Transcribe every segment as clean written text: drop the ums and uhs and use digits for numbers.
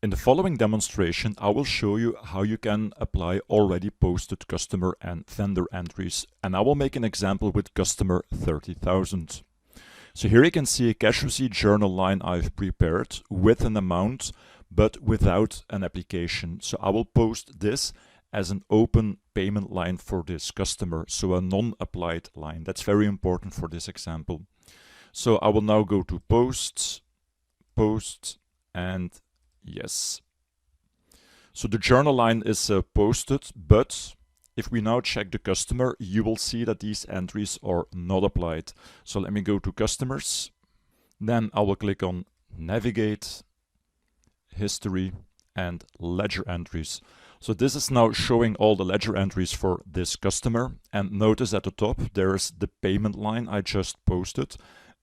In the following demonstration, I will show you how you can apply already posted customer and vendor entries, and I will make an example with customer 30,000. So here you can see a cash receipt journal line I've prepared with an amount but without an application. So I will post this as an open payment line for this customer, so a non-applied line. That's very important for this example. So I will now go to post, and yes. So the journal line is posted, but if we now check the customer, you will see that these entries are not applied. So let me go to customers. Then I will click on navigate, history, and ledger entries. So this is now showing all the ledger entries for this customer. And notice at the top, there's the payment line I just posted.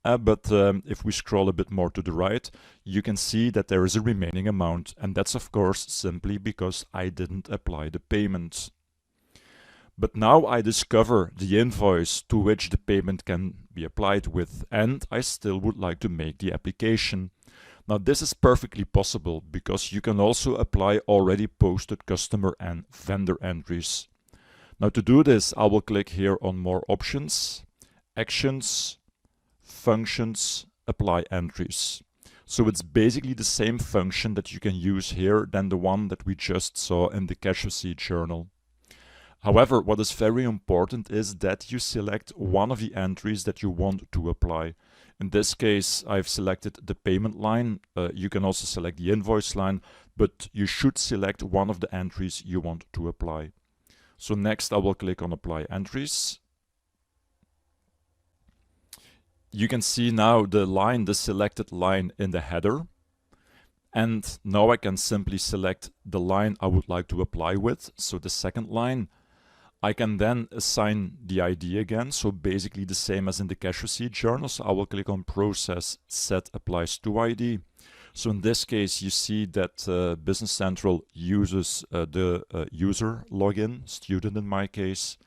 But if we scroll a bit more to the right, you can see that there is a remaining amount. And that's of course simply because I didn't apply the payment. But now I discover the invoice to which the payment can be applied with, and I still would like to make the application. Now this is perfectly possible because you can also apply already posted customer and vendor entries. Now to do this, I will click here on more options, actions, functions, apply entries. So it's basically the same function that you can use here than the one that we just saw in the cash receipt journal. However, what is very important is that you select one of the entries that you want to apply. In this case, I've selected the payment line. You can also select the invoice line, but you should select one of the entries you want to apply. So next I will click on apply entries. You can see now the selected line in the header. And now I can simply select the line I would like to apply with. So the second line. I can then assign the ID again, so basically the same as in the cash receipt journal. So I will click on process, set applies to ID. So in this case, you see that Business Central uses the user login, student in my case.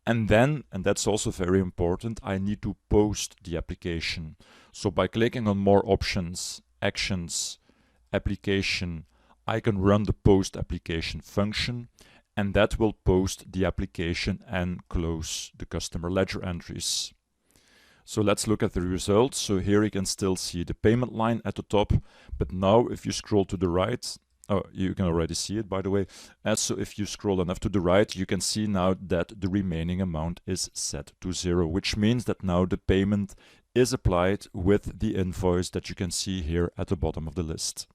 And then, and that's also very important, I need to post the application. So by clicking on more options, actions, application, I can run the post application function. And that will post the application and close the customer ledger entries. So let's look at the results. So here you can still see the payment line at the top, but now if you scroll to the right, oh, you can already see it by the way. So if you scroll enough to the right, you can see now that the remaining amount is set to 0, which means that now the payment is applied with the invoice that you can see here at the bottom of the list.